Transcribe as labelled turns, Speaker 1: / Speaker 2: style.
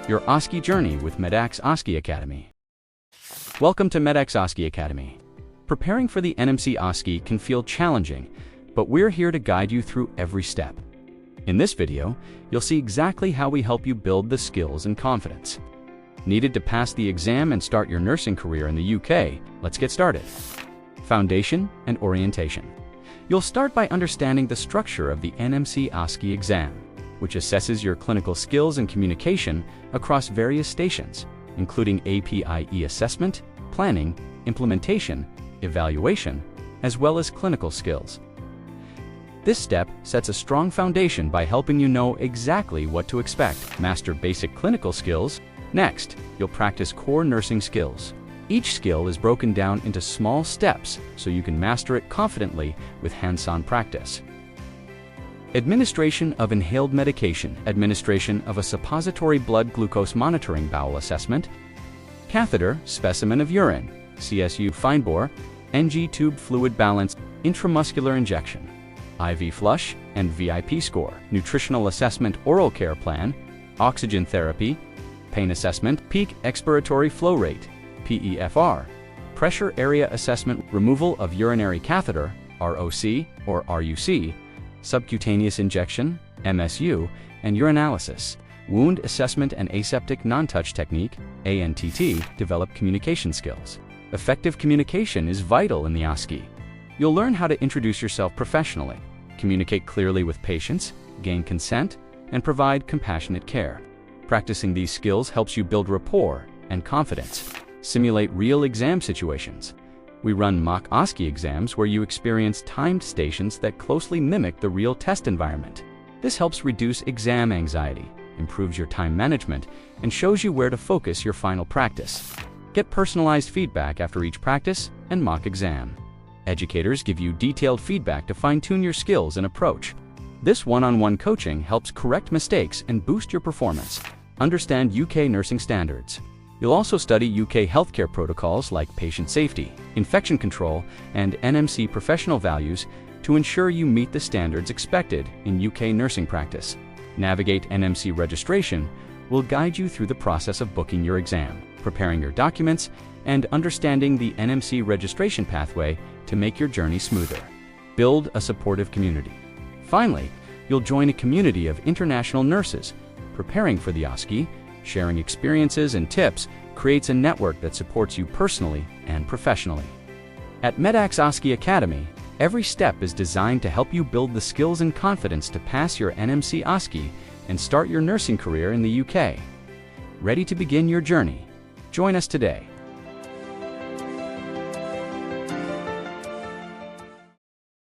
Speaker 1: your OSCE journey with Medax OSCE Academy. Welcome to Medax OSCE Academy. Preparing for the NMC OSCE can feel challenging, but we're here to guide you through every step. In this video, you'll see exactly how we help you build the skills and confidence needed to pass the exam and start your nursing career in the UK. Let's get started. Foundation and orientation. You'll start by understanding the structure of the NMC OSCE exam, which assesses your clinical skills and communication across various stations, including APIE assessment, planning, implementation, evaluation, as well as clinical skills. This step sets a strong foundation by helping you know exactly what to expect. Master basic clinical skills. Next, you'll practice core nursing skills. Each skill is broken down into small steps so you can master it confidently with hands-on practice. Administration of inhaled medication, administration of a suppository blood glucose monitoring bowel assessment, catheter, specimen of urine, CSU fine bore, NG tube fluid balance, intramuscular injection, IV flush, and VIP score, nutritional assessment, oral care plan, oxygen therapy, pain assessment, peak expiratory flow rate, PEFR, pressure area assessment, removal of urinary catheter, ROC or RUC, subcutaneous injection, MSU, and urinalysis, wound assessment and aseptic non-touch technique, ANTT, develop communication skills. Effective communication is vital in the OSCE. You'll learn how to introduce yourself professionally, communicate clearly with patients, gain consent, and provide compassionate care. Practicing these skills helps you build rapport and confidence. Simulate real exam situations. We run mock OSCE exams where you experience timed stations that closely mimic the real test environment. This helps reduce exam anxiety, improves your time management, and shows you where to focus your final practice. Get personalized feedback after each practice and mock exam. Educators give you detailed feedback to fine-tune your skills and approach. This one-on-one coaching helps correct mistakes and boost your performance. Understand UK nursing standards. You'll also study UK healthcare protocols like patient safety, infection control, and NMC professional values to ensure you meet the standards expected in UK nursing practice. Navigate NMC registration will guide you through the process of booking your exam, preparing your documents, and understanding the NMC registration pathway to make your journey smoother. Build a supportive community. Finally, you'll join a community of international nurses preparing for the OSCE. Sharing experiences and tips creates a network that supports you personally and professionally. At Medax OSCE Academy, every step is designed to help you build the skills and confidence to pass your NMC OSCE and start your nursing career in the UK. Ready to begin your journey? Join us today.